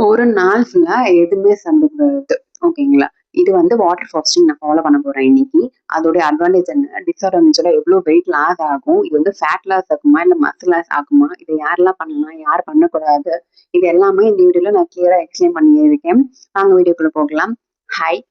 ஒரு நாள் ஃபுல்லா எதுவுமே சாப்பிடக்கூடாது. ஓகேங்களா? இது வந்து வாட்டர் ஃபாஸ்டிங் நான் ஃபாலோ பண்ண போறேன் இன்னைக்கு. அதோடைய அட்வான்டேஜ் என்ன? டிஸ்அட்வான்டேஜ்ல எவ்ளோ வெயிட் லாஸ் ஆகும்? இது வந்து ஃபேட் லாஸ் ஆகுமா? இல்ல மசில் லாஸ் ஆகுமா? இத யாரெல்லாம் பண்ணலாம்? யார் பண்ணக்கூடாது? இது எல்லாமே இந்த வீடியோல நான் கிளியரா எக்ஸ்பிளைன் பண்ணியிருக்கேன். வாங்க வீடியோக்குள்ள போகலாம். ஹாய்!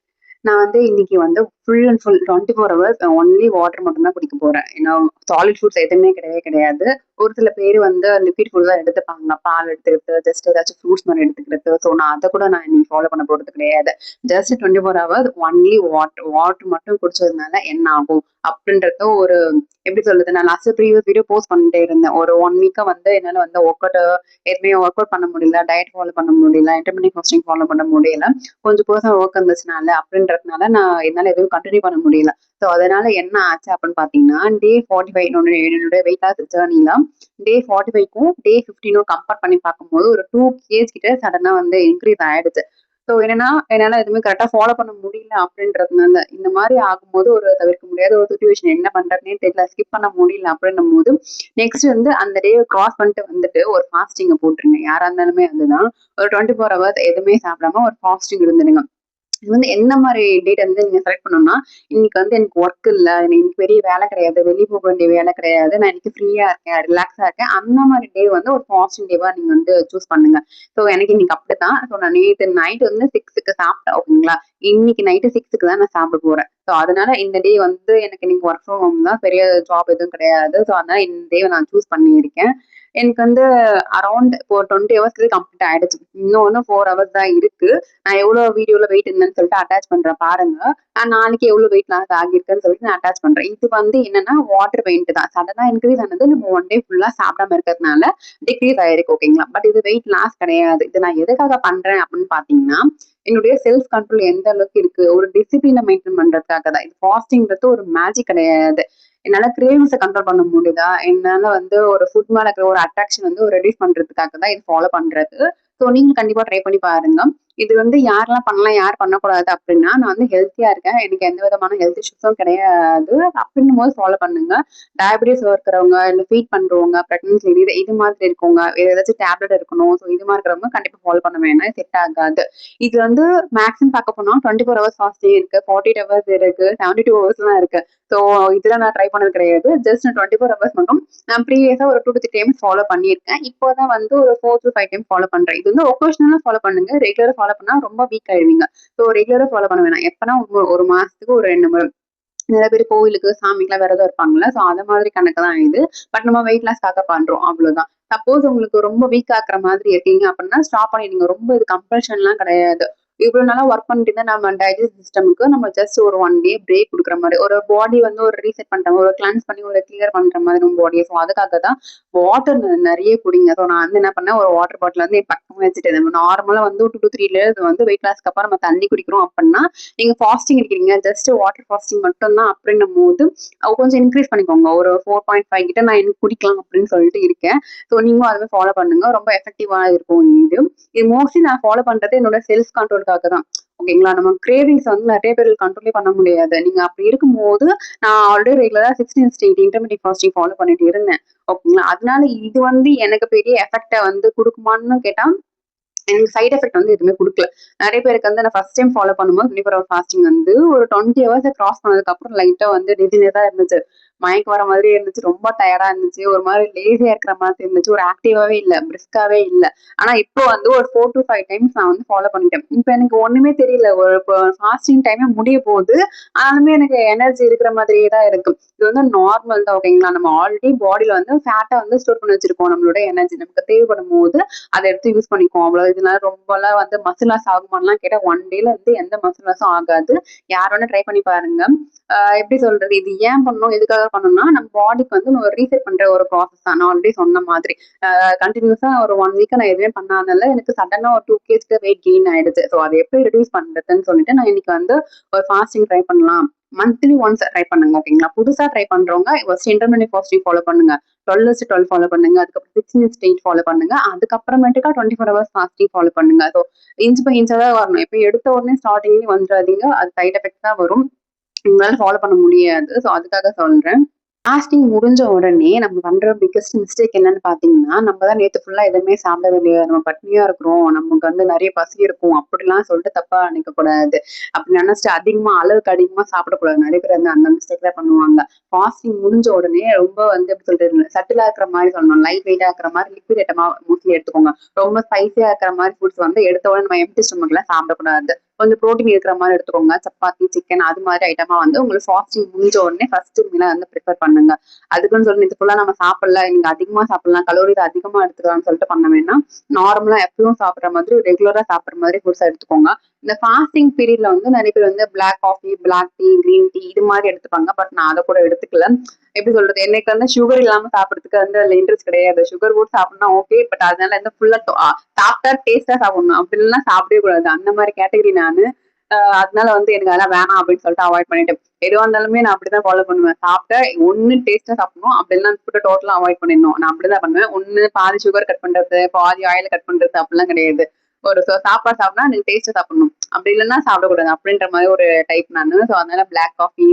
நான் வந்து இன்னைக்கு வந்து full and full 24 hours only water மட்டும் தான் குடிக்க போறேன். ஏன்னா சாலிட் ஃபுட்ஸ் எதுவுமே கிடையவே கிடையாது. ஒரு சில பேர் வந்து லிக்விட் ஃபுட் தான் எடுத்துப்பாங்க. பால் எடுத்துக்கிறது, ஜஸ்ட் ஏதாச்சும் ஃப்ரூட்ஸ் மாரி எடுத்துக்கிறது. ஸோ நான் அத கூட நான் இன்னைக்கு ஃபாலோ பண்ண போறது கிடையாது. Just 24 hours only water. Water மட்டும் குடிச்சதுனால என்ன ஆகும்? அப்படின்றத ஒரு எப்படி சொல்றது? நான் லாஸ்ட் ப்ரீவியஸ் வீடியோ போஸ்ட் பண்ணிட்டே இருந்தேன். ஒரு 1 வீக்கா வந்து என்னால வந்து எதுவுமே ஒர்க் அவுட் பண்ண முடியல. டயட் ஃபாலோ பண்ண முடியல. இன்டர்மிட்டன்ட் ஃபாஸ்டிங் ஃபாலோ பண்ண முடியல. கொஞ்சம் பெர்சனல் ஒர்க் இருந்துச்சுனால அப்படின்றதுனால நான் என்னால எதுவும் கண்டினியூ பண்ண முடியல. ஸோ அதனால என்ன ஆச்சு அப்படின்னு பார்த்தீங்கன்னா, டே 45 என்னுடைய வெயிட் லாஸ் ஜேர்னில டே 45க்கும் டே 15ம் கம்பேர் பண்ணி பார்க்கும்போது ஒரு 2 கேஜ் கிட்ட சடனா வந்து இன்க்ரீஸ் ஆயிடுச்சு. ஸோ என்னன்னா, என்னால எதுவுமே கரெக்ட்டா ஃபாலோ பண்ண முடியல அப்படின்றதுனால, இந்த மாரி ஆகும்போது ஒரு தவிர்க்க முடியாத ஒரு சிச்சுவேஷன் என்ன பண்றதுன்னே தெரியல. ஸ்கிப் பண்ண முடியல அப்படின்னும்போது, நெக்ஸ்ட் வந்து அந்த டேவ கிராஸ் பண்ணிட்டு வந்துட்டு ஒரு ஃபாஸ்டிங்க போட்டுருங்க. யாரா இருந்தாலுமே அதுதான். ஒரு 24 ஹவர்ஸ் எதுவுமே சாப்பிடாம ஒரு ஃபாஸ்டிங் இருந்துடுங்க. இது வந்து என்ன மாரி டேட் வந்து நீங்க செலக்ட் பண்ணணும்னா, இன்னைக்கு வந்து எனக்கு ஒர்க் இல்ல. இன்னைக்கு பெரிய வேலை கிடையாது. வெளிய போக வேண்டிய வேலை கிடையாது. நான் இன்னைக்கு ஃப்ரீயா இருக்கேன். ரிலாக்ஸா இருக்கேன். அந்த மாரி டே வந்து ஒரு ஃபாஸ்டிங் டேவா நீங்க வந்து சூஸ் பண்ணுங்க. ஸோ எனக்கு இன்னைக்கு அப்படித்தான். ஸோ நான் நேத்து நைட் வந்து 6க்கு சாப்பிட்டேன். ஓகேங்களா? இன்னைக்கு நைட்டு 6க்கு தான் நான் சாப்பிட போறேன். ஸோ அதனால இந்த டே வந்து எனக்கு இன்னைக்கு ஒர்க் ஃப்ரம் ஹோம் தான். பெரிய ஜாப் எதுவும் கிடையாது. ஸோ அதனால இந்த டேவ நான் சூஸ் பண்ணியிருக்கேன். எனக்கு வந்து அரவுண்ட் இப்போ 20 ஹவர்ஸ்க்கு கம்ப்ளீட் ஆயிடுச்சு. இன்னும் வந்து 4 ஹவர்ஸ் தான் இருக்கு. நான் எவ்வளோ வீடியோல வெயிட் இருந்தேன்னு சொல்லிட்டு அட்டாச் பண்றேன் பாருங்க. நான் நாளைக்கு எவ்வளோ வெயிட் லாஸ் ஆகியிருக்குன்னு சொல்லிட்டு நான் அட்டாச் பண்றேன். இது வந்து என்னன்னா வாட்டர் வெயிட் தான். சடனா இன்க்ரீஸ் ஆனது நம்ம ஒன் டே ஃபுல்லா சாப்பிடாம இருக்கிறதுனால டிக்ரீஸ் ஆயிருக்கு. ஓகேங்களா? பட் இது வெயிட் லாஸ் கிடையாது. இது நான் எதுக்காக பண்றேன் அப்படின்னு பாத்தீங்கன்னா, என்னுடைய செல்ஃப் கண்ட்ரோல் எந்த அளவுக்கு இருக்கு, ஒரு டிசிப்ளினை மெயின்டைன் பண்றதுக்காக தான். இது ஃபாஸ்டிங்கிறது ஒரு மேஜிக் கிடையாது. என்னால கிரேவிங்ஸை கண்ட்ரோல் பண்ண முடியுதா, என்னால வந்து ஒரு ஃபுட் மேல இருக்கிற ஒரு அட்ராக்ஷன் வந்து ஒரு ரெடியூஸ் பண்றதுக்காக தான் இது ஃபாலோ பண்றது. ஸோ நீங்க கண்டிப்பா ட்ரை பண்ணி பாருங்க. இது வந்து யாரெல்லாம் பண்ணலாம், யார் பண்ணக்கூடாது அப்படின்னா, நான் வந்து ஹெல்த்தியா இருக்கேன். எனக்கு எந்த விதமான ஹெல்த் இஷ்யூஸும் கிடையாது. அப்படின்னும் போது ஃபாலோ பண்ணுங்க. டயபிட்டிஸ் இருக்கிறவங்க, இல்ல ஃபீட் பண்றவங்க, பிரெக்னன்சி இது மாதிரி இருக்கவங்க, வேற ஏதாச்சும் டேப்லெட் இருக்கணும். ஸோ இது மாதிரி இருக்கிறவங்க கண்டிப்பா ஃபாலோ பண்ண வேணாம். செட் ஆகாது. இது வந்து மேக்ஸிமம் பார்க்க போனா 24 ஹவர்ஸ் ஃபாஸ்டிங் இருக்கு, 48 ஹவர்ஸ் இருக்கு, 72 ஹவர்ஸ்லாம் இருக்கு. ஸோ இதெல்லாம் நான் ட்ரை பண்ணது கிடையாது. ஜஸ்ட் 24 ஹவர்ஸ் மட்டும் நான் ப்ரீவியஸா ஒரு 2 to 3 டைம்ஸ் ஃபாலோ பண்ணியிருக்கேன். இப்போதான் வந்து ஒரு 4 to 5 டைம் ஃபாலோ பண்றேன். இது வந்து ஒகேஷனலா ஃபாலோ பண்ணுங்க. ரெகுலரா ஃபாலோ பண்ணா ரொம்ப வீக் ஆயிடுவீங்க. ஸோ ரெகுலரா ஃபாலோ பண்ண வேணாம். எப்பனா ஒரு மாசத்துக்கு ஒரு 2 முறை. நிறைய பேர் கோவிலுக்கு, சாமிக்குலாம் விரதம் இருப்பாங்கல்ல. ஸோ அந்த மாதிரி கணக்கு தான் இது. பட் நம்ம வெயிட் லாஸ்க்காக பண்றோம். அவ்வளவுதான். சப்போஸ் உங்களுக்கு ரொம்ப வீக் ஆக்குற மாதிரி இருக்கீங்க அப்படின்னா ஸ்டாப் பண்ணிடுங்க. ரொம்ப இது கம்பல்ஷன்லாம் கிடையாது. இவ்வளவு நாளா ஒர்க் பண்ணிட்டு இருந்தா நம்ம டைஜஸ்ட் சிஸ்டமுக்கு நம்ம ஜஸ்ட் ஒரு 1 டே பிரேக் குடுக்குற மாரி, ஒரு பாடி வந்து ஒரு ரீசெட் பண்ற மாரி, ஒரு கிளென்ஸ் பண்ணி ஒரு கிளியர் பண்ற மாதிரி நம்ம பாடிய. ஸோ அதுக்காக தான் வாட்டர் நிறைய குடிங்க. ஸோ நான் வந்து என்ன பண்ணேன், ஒரு வாட்டர் பாட்டில் வந்து என் பக்கமா வச்சுட்டேன். நம்ம நார்மலா வந்து 2 to 3 லேயர்ஸ் வந்து வெயிட் லாஸ்க்கு அப்புறம் நம்ம தண்ணி குடிக்கிறோம் அப்படின்னா, நீங்க ஃபாஸ்டிங் இருக்கீங்க, ஜஸ்ட் வாட்டர் ஃபாஸ்டிங் மட்டும் தான் அப்படின்னும் போது கொஞ்சம் இன்க்ரீஸ் பண்ணிக்கோங்க. ஒரு 4.5 கிட்ட நான் எனக்கு குடிக்கலாம் அப்படின்னு சொல்லிட்டு இருக்கேன். ஸோ நீங்களும் அதுவே ஃபாலோ பண்ணுங்க. ரொம்ப எஃபெக்டிவா இருக்கும் இது. இது மோஸ்ட்லி நான் ஃபாலோ பண்றது என்னோட செல்ஃப் கண்ட்ரோலுக்காக தான். ஓகேங்களா? நம்ம கிரேவிங்ஸ் வந்து நிறைய பேர் கண்ட்ரோலே பண்ண முடியாது. நீங்க அப்படி இருக்கும்போது நான் ஆல்ரெடி ரெகுலரா 16/8 இன்டர்மிட்டன்ட் ஃபாஸ்டிங் ஃபாலோ பண்ணிட்டு இருந்தேன். ஓகேங்களா? அதனால இது வந்து எனக்கு பெரிய எஃபெக்ட்ட வந்து குடுக்குமான்னு கேட்டா எனக்கு சைட் எஃபெக்ட் வந்து எதுவுமே குடுக்கல. நெறைய பேருக்கு வந்து நான் ஃபர்ஸ்ட் டைம் ஃபாலோ பண்ணும்போது 24 ஹவர் ஃபாஸ்டிங் வந்து ஒரு 20 ஹவர்ஸ கிராஸ் பண்ணதுக்கு அப்புறம் லைட்டா வந்து டிசினஸா இருந்துச்சு. மயக்கம் வர மாதிரியே இருந்துச்சு. ரொம்ப டயர்டா இருந்துச்சு. ஒரு மாரி லேசியா இருக்கிற மாதிரி இருந்துச்சு. ஒரு ஆக்டிவாவே இல்ல. பிரிஸ்காவே இல்ல. ஆனா இப்போ வந்து ஒரு 4 to 5 டைம்ஸ் நான் வந்து ஃபாலோ பண்ணிட்டேன். இப்ப எனக்கு ஒண்ணுமே தெரியல. இப்போ ஃபாஸ்டிங் டைமே முடிய போகுது. ஆனாலுமே எனக்கு எனர்ஜி இருக்கிற மாதிரியே தான் இருக்கு. இது வந்து நார்மல் தான். ஓகேங்களா? நம்ம ஆல்ரெடி பாடியில வந்து ஃபேட்டா வந்து ஸ்டோர் பண்ணி வச்சிருக்கோம். நம்மளோட எனர்ஜி நமக்கு தேவைப்படும்போது அத எடுத்து யூஸ் பண்ணிக்குவோம். அவ்வளவு இதனால ரொம்பலாம் வந்து மசில் லாஸ் ஆகுமான்லாம் கேட்டா, 1 டேல வந்து எந்த மசில் லாஸும் ஆகாது. யார் வேணா ட்ரை பண்ணி பாருங்க. எப்படி சொல்றது? இது ஏன் பண்ணணும்? எதுக்காக பண்ணணும்னா, நம்ம பாடிக்கு வந்து ஒரு ரீசெட் பண்ற ஒரு ப்ராசஸ் தான். நான் ஆல்ரெடி சொன்ன மாதிரி. கன்டினியூஸா ஒரு 1 வீக்கா நான் எதுவுமே பண்ணாதனால எனக்கு சடனா ஒரு 2 கேஜ்க்கு வெயிட் கெயின் ஆயிடுச்சு. ஸோ அத எப்படி ரெடியூஸ் பண்றதுன்னு சொல்லிட்டு நான் இன்னைக்கு வந்து ஒரு ஃபாஸ்டிங் ட்ரை பண்ணலாம். மந்த்லி ஒன்ஸ் ட்ரை பண்ணுங்க. ஓகேங்களா? புதுசா ட்ரை பண்றவங்க ஃபர்ஸ்ட் இன்டர்மிட்டன்ட் ஃபாஸ்டிங் ஃபாலோ பண்ணுங்க. 12/12 ஃபாலோ பண்ணுங்க. அதுக்கப்புறம் 16/8 ஃபாலோ பண்ணுங்க. அதுக்கப்புறமேட்டுக்கா 24 ஹவர்ஸ் ஃபாஸ்டிங் ஃபாலோ பண்ணுங்க. ஸோ இன்ச் பை இன்ச்சா தான் வரணும். இப்ப எடுத்த உடனே ஸ்டார்ட்டிங்லயே வந்துராதீங்க. அது சைட் எஃபெக்ட் தான் வரும். உங்களால ஃபாலோ பண்ண முடியாது. ஸோ அதுக்காக சொல்றேன். ஃபாஸ்டிங் முடிஞ்ச உடனே நம்ம பண்ற பிக்கெஸ்ட் மிஸ்டேக் என்னன்னு பார்த்தீங்கன்னா, நம்ம தான் நேத்து ஃபுல்லா எதுவுமே சாப்பிடவே இல்லையா, நம்ம பட்னியா இருக்கிறோம், நமக்கு வந்து நெறைய பசி இருக்கும் அப்படிலாம் சொல்லிட்டு தப்பா நினைக்கக்கூடாது. அப்படி நினைச்சுட்டு அளவுக்கு அதிகமா சாப்பிடக்கூடாது. நெறைய பேர் வந்து அந்த மிஸ்டேக் தான் பண்ணுவாங்க. ஃபாஸ்டிங் முடிஞ்ச உடனே ரொம்ப வந்து எப்படி சொல்றது, சட்டிலா இருக்கிற மாரி சொல்லணும். லைட் வெயிட்டா இருக்கிற மாரி லிக்விட் ஐட்டமா மோஸ்ட்லி எடுத்துக்கோங்க. ரொம்ப ஸ்பைசியா இருக்கிற மாரி ஃபுட்ஸ் வந்து எடுத்த உடனே நம்ம எம்ப்டி ஸ்டொமக்ல சாப்பிடக்கூடாது. கொஞ்சம் புரோட்டீன் இருக்கிற மாரி எடுத்துக்கோங்க. சப்பாத்தி, சிக்கன் அது மாரி ஐட்டமா வந்து உங்களுக்கு ஃபாஸ்டிங் முடிஞ்ச உடனே ஃபர்ஸ்ட் மீலா வந்து பிரிஃபர் பண்ணுங்க. அதுக்குன்னு சொல்லி இது ஃபுல்லா நம்ம சாப்பிடல, நீங்க அதிகமா சாப்பிடலாம், கலோரிஸ் அதிகமா எடுத்துக்கலாம்னு சொல்லிட்டு பண்ண வேண்டாம். நார்மலா எப்பவும் சாப்பிடுற மாதிரி ரெகுலரா சாப்பிடுற மாதிரி ஃபுட்ஸா எடுத்துக்கோங்க. இந்த ஃபாஸ்டிங் பீரியட்ல வந்து நிறைய பேர் வந்து black coffee, black tea, green tea இது மாதிரி எடுத்துப்பாங்க. பட் நான் அதை கூட எடுத்துக்கல. எப்படி சொல்றது, எனக்கு வந்து சுகர் இல்லாம சாப்பிடறதுக்கு வந்து அதுல இன்ட்ரெஸ்ட் கிடையாது. சுகர் கூட சாப்பிடணும் ஓகே, பட் அதனால வந்து ஃபுல்லா சாப்பிட்டா டேஸ்டா சாப்பிடணும், அப்படி இல்லைன்னா சாப்பிடவே கூடாது. அந்த மாதிரி கேட்டகரி நானு. அதனால வந்து எனக்கு அதெல்லாம் வேணாம் அப்படின்னு சொல்லிட்டு அவாய்ட் பண்ணிட்டு எதுவா இருந்தாலுமே நான் அப்படிதான் ஃபாலோ பண்ணுவேன். சாப்பிட்டா ஒண்ணு டேஸ்டா சாப்பிடணும், அப்படி இல்லைன்னா ஃபுட்டை டோட்டலா அவாய்ட் பண்ணிடணும். நான் அப்படிதான் பண்ணுவேன். ஒண்ணு பாதி சுகர் கட் பண்றது, பாதி ஆயில கட் பண்றது அப்படிலாம் கிடையாது. ஒரு சாப்பாடு சாப்பிட்டா எனக்கு டேஸ்டா சாப்பிடணும், அப்படி இல்லைன்னா சாப்பிடக்கூடாது அப்படின்ற மாதிரி ஒரு டைப் நானு. ஸோ அதனால black coffee,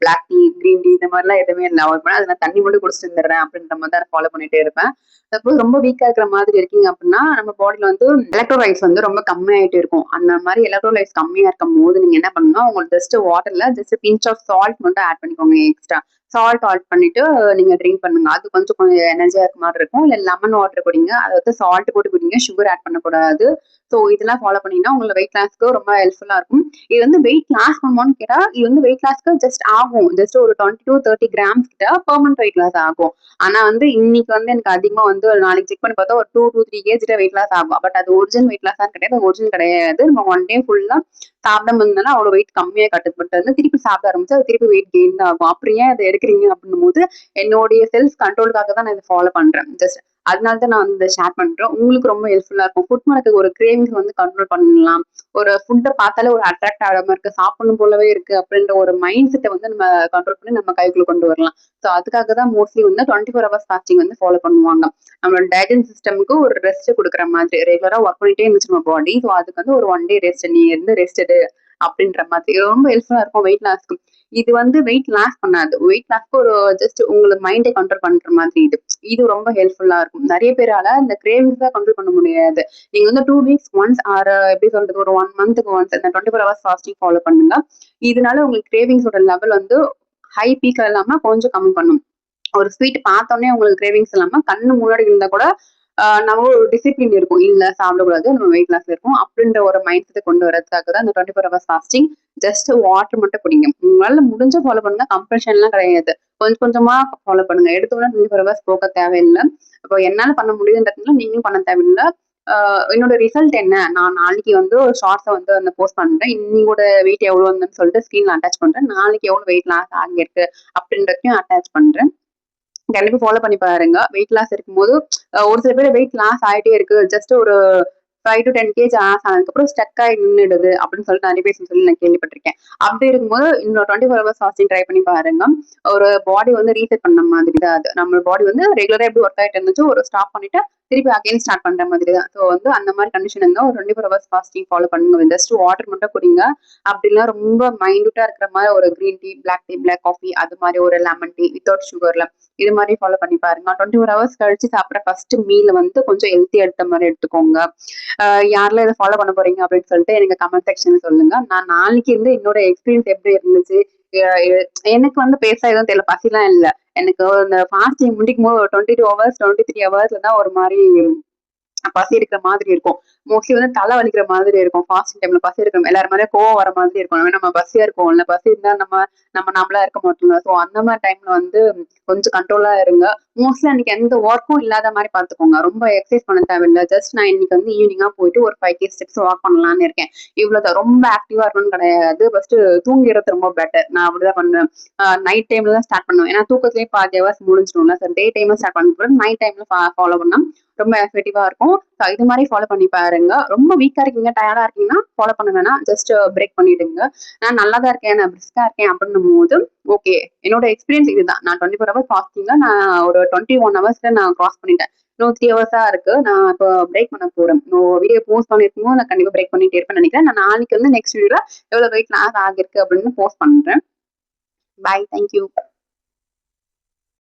black tea, green tea இந்த மாதிரிலாம் எதுவுமே இல்ல அவாய்ட் பண்ணேன். அது நான் தண்ணி மட்டும் குடிச்சிட்டு இருந்துடுறேன் அப்படின்ற மாதிரி தான் ஃபாலோ பண்ணிட்டே இருப்பேன். சப்போஸ் ரொம்ப வீக்கா இருக்கிற மாதிரி இருக்கீங்க அப்படின்னா, நம்ம பாடியில வந்து எலக்ட்ரோலைட்ஸ் வந்து ரொம்ப கம்மியாயிட்டு இருக்கும். அந்த மாதிரி எலக்ட்ரோலைட்ஸ் கம்மியா இருக்கும்போது நீங்க என்ன பண்ணணும்னா, உங்களுக்கு ஜஸ்ட் வாட்டர்ல ஜஸ்ட் பிஞ்ச் ஆஃப் சால்ட் மட்டும் ஆட் பண்ணிக்கோங்க எக்ஸ்ட்ரா. சால்ட் ஆட் பண்ணிட்டு நீங்க ட்ரிங்க் பண்ணுங்க. அது கொஞ்சம் கொஞ்சம் எனர்ஜியா இருக்க மாதிரி இருக்கும். இல்ல லெமன் வாட்டர் குடிங்க. அதை வந்து சால்ட் போட்டு குடிங்க. சுகர் ஆட் பண்ணக்கூடாது. ஸோ இதெல்லாம் ஃபாலோ பண்ணீங்கன்னா உங்களுக்கு வெயிட் லாஸ்க்கு ரொம்ப ஹெல்ப்ஃபுல்லா இருக்கும். இது வந்து வெயிட் லாஸ் பண்ணுமான்னு கேட்டா, இது வந்து வெயிட் லாஸ்க்கு ஜஸ்ட் ஆகும். ஜஸ்ட் ஒரு 20 to 30 கிராம்ஸ் கிட்ட பெர்மனன்ட் வெயிட் லாஸ் ஆகும். ஆனா வந்து இன்னைக்கு வந்து எனக்கு அதிகமா வந்து ஒரு நாளைக்கு செக் பண்ணி பார்த்தா ஒரு 2 to 3 kg கிட்ட வெயிட் லாஸ் ஆகும். பட் அது ஒரிஜினல் வெயிட் லாஸ் கிடையாது. ஒரிஜினல் கிடையாது. நம்ம ஒன் டே ஃபுல்லா சாப்பிடாம இருந்தாலும் அவ்வளவு வெயிட் கம்மியா கட்டுது. பட் வந்து திருப்பி சாப்பிட ஆரம்பிச்சு அது திருப்பி வெயிட் கெயின் தான் ஆகும். அப்புறம் ஏன் அதை எடுக்கிறீங்க அப்படின்னும் போது என்னுடைய செல்ஃப் கண்ட்ரோலுக்காக தான் நான் இதை ஃபாலோ பண்றேன். ஜஸ்ட் அதனால தான் நான் வந்து ஷேர் பண்றேன். உங்களுக்கு ரொம்ப ஹெல்ப்ஃபுல்லா இருக்கும். ஃபுட் மேல ஒரு கிரேவிங்ஸ் வந்து கண்ட்ரோல் பண்ணலாம். ஒரு ஃபுட்ட பார்த்தாலே ஒரு அட்ராக்ட் ஆகாம இருக்கு, சாப்பிடணும் போலவே இருக்கு அப்படின்ற ஒரு மைண்ட் செட்டை வந்து நம்ம கண்ட்ரோல் பண்ணி நம்ம கைக்குள்ள கொண்டு வரலாம். ஸோ அதுக்காக தான் மோஸ்ட்லி வந்து 24 hours ஃபாஸ்டிங் வந்து ஃபாலோ பண்ணுவாங்க. நம்மளோட டைஜன் சிஸ்டமுக்கு ஒரு ரெஸ்ட் கொடுக்குற மாதிரி ரெகுலரா ஒர்க் பண்ணிட்டே இருந்துச்சு நம்ம பாடி. ஸோ அதுக்கு வந்து ஒரு 1 day ரெஸ்ட், நீ இருந்து ரெஸ்ட் எடு அப்படின்ற மாதிரி இது ரொம்ப ஹெல்ப்ஃபுல்லா இருக்கும் வெயிட் லாஸ்க்கு. இது வந்து வெயிட் லாஸ் பண்ணாது. வெயிட் லாஸ்க்கு ஒரு ஜஸ்ட் உங்களுக்கு மைண்டை கண்ட்ரோல் பண்ற மாதிரி இது. இது ரொம்ப ஹெல்ப்ஃபுல்லா இருக்கும். நிறைய பேரால இந்த கிரேவிங்ஸ் தான் கண்ட்ரோல் பண்ண முடியாது. நீங்க வந்து 2 weeks ஒன்ஸ் ஆர் எப்படி சொல்றது ஒரு 1 month ஒன்ஸ் இந்த 24 hours ஃபாஸ்டிங் ஃபாலோ பண்ணுங்க. இதனால உங்களுக்கு கிரேவிங்ஸோட லெவல் வந்து ஹை பீக்ல இல்லாம கொஞ்சம் கம்மி பண்ணும். ஒரு ஸ்வீட் பார்த்தோன்னே உங்களுக்கு கிரேவிங்ஸ் இல்லாம கண்ணு முன்னாடி இருந்தா கூட நம்ம ஒரு டிசிப்ளின் இருக்கும். இல்ல சாப்பிடக்கூடாது, நம்ம வெயிட் லாஸ்ல இருக்கும் அப்படின்ற ஒரு மைண்ட் செட்டை கொண்டு வரதுக்காக தான் இந்த 24 hours ஃபாஸ்டிங். ஜஸ்ட் வாட்டர் மட்டும் குடிங்க. உங்களால முடிஞ்ச ஃபாலோ பண்ணுங்க. கம்பல்ஷன்லாம் கிடையாது. கொஞ்சம் கொஞ்சமா ஃபாலோ பண்ணுங்க. எடுத்தோம்னா 24 hours போக தேவையில்லை. இப்போ என்னால பண்ண முடியுன்றதுனால நீங்களும் பண்ண தேவையில்லை. என்னோட ரிசல்ட் என்ன, நான் நாளைக்கு வந்து ஒரு ஷார்ட்ஸை வந்து அந்த போஸ்ட் பண்றேன். இன்னையோட வெயிட் எவ்வளவு வந்துன்னு சொல்லிட்டு ஸ்கிரீன்ல அட்டாச் பண்றேன். நாளைக்கு எவ்வளவு வெயிட் லாஸ் ஆகியிருக்கு அப்படின்றதையும் அட்டாச் பண்றேன். கண்டிப்பா ஃபாலோ பண்ணி பாருங்க. வெயிட் லாஸ் இருக்கும்போது ஒரு சில பேர் வெயிட் லாஸ் ஆயிட்டே இருக்கு. ஜஸ்ட் ஒரு 5 to 10 kg லாஸ் ஆனதுக்கப்புறம் ஸ்டக் ஆகி நின்னுடுது அப்படின்னு சொல்லிட்டு நிறைய பேர் சொல்லி நான் கேள்விப்பட்டிருக்கேன். அப்படி இருக்கும்போது இன்னும் 24 hours ஃபாஸ்டிங் ட்ரை பண்ணி பாருங்க. ஒரு பாடி வந்து ரீசெட் பண்ண மாதிரி தான் அது. நம்ம பாடி வந்து ரெகுலரா எப்படி ஒர்க் ஆயிட்டு இருந்துச்சு, ஒரு ஸ்டாப் பண்ணிட்டு திருப்பி அகைன் ஸ்டார்ட் பண்ற மாதிரி தான். ஸோ வந்து அந்த மாதிரி கண்டிஷன் இருந்தா ஒரு 24 hours ஃபாஸ்டிங் ஃபாலோ பண்ணுங்க. ஜஸ்ட் வாட்டர் மட்டும் குடிங்க. அப்படிலாம் ரொம்ப மைன்யூட்டா இருக்கிற மாதிரி ஒரு green tea, black tea, black coffee அது மாதிரி ஒரு லெமன் டீ வித்தவுட் சுகர்ல இது மாதிரி ஃபாலோ பண்ணி பாருங்க. 24 hours கழிச்சு சாப்பிட்ற ஃபர்ஸ்ட் மீல் வந்து கொஞ்சம் ஹெல்த்தி எடுத்த மாதிரி எடுத்துக்கோங்க. யாரெல்லாம் இதை ஃபாலோ பண்ண போறீங்க அப்படின்னு சொல்லிட்டு எனக்கு கமெண்ட் செக்ஷன்ல சொல்லுங்க. நான் நாளைக்கு இருந்து என்னோட எக்ஸ்பீரியன்ஸ் எப்படி இருந்துச்சு. எனக்கு வந்து பேச எதுவும் தெரியல, பசிலாம் இல்லை. எனக்கு இந்த ஃபாஸ்டிங் முடிக்கும் போது 22 hours 23 hours தான் ஒரு மாதிரி பசி இருக்கிற மாதிரி இருக்கும். மோஸ்ட்லி வந்து தலை வலிக்கிற மாதிரி இருக்கும். ஃபாஸ்டிங் டைம்ல பசி இருக்கும். எல்லாரும் மேலே கோவம் வர மாதிரி இருக்கும். நம்ம பசியா இருக்கோம்ல, பசி இருந்தா நம்ம நம்ம நம்மளா இருக்க மாட்டோம்ல. ஸோ அந்த மாதிரி டைம்ல வந்து கொஞ்சம் கண்ட்ரோலா இருங்க. மோஸ்ட்லி அன்னைக்கு எந்த ஒர்க்கும் இல்லாத மாதிரி பாத்துக்கோங்க. ரொம்ப எக்ஸசைஸ் பண்ண தேவையில்லை. ஜஸ்ட் நான் இன்னைக்கு வந்து ஈவினிங்கா போயிட்டு ஒரு 5 km வாக் பண்ணலாம்னு இருக்கேன். இவ்வளவுதான். ரொம்ப ஆக்டிவா இருக்கணும்னு கிடையாது. ஃபர்ஸ்ட் தூங்கிறது ரொம்ப பெட்டர். நான் அப்படிதான் பண்ணுவேன். நைட் டைம்ல தான் ஸ்டார்ட் பண்ணுவேன். ஏன்னா தூக்கத்திலேயே பாதி ஹவர்ஸ் முடிஞ்சிடும்ல. சார் டே டைம்ல ஸ்டார்ட் பண்ண நைட் டைம்ல ஃபாலோ பண்ணா ரொம்ப எஃபெக்டிவா இருக்கும். ஸோ இது மாதிரி ஃபாலோ பண்ணி பாருங்க. ரொம்ப வீக்கா இருக்கீங்க, டயர்டா இருக்கீங்கன்னா ஃபாலோ பண்ண வேணாம். ஜஸ்ட் பிரேக் பண்ணிடுங்க. நான் நல்லா தான் இருக்கேன், நான் பிரிஸ்கா இருக்கேன் அப்படின்னும் போது ஓகே. என்னோட எக்ஸ்பீரியன்ஸ் இதுதான். நான் 24 hours ஃபாஸ்டிங்ல நான் ஒரு 21 hours நான் கிராஸ் பண்ணிட்டேன். இன்னும் 3 hours இருக்கு. நான் இப்போ பிரேக் பண்ண போறேன். வீடியோ போஸ்ட் பண்ணிருக்கும் நான் கண்டிப்பா பிரேக் பண்ணிட்டே இருப்பேன்னு நினைக்கிறேன். நான் நாளைக்கு வந்து நெக்ஸ்ட் வீடியோல எவ்வளவு வெயிட் லாஸ் ஆகிருக்கு அப்படின்னு போஸ்ட் பண்றேன். பாய். தேங்க்யூ.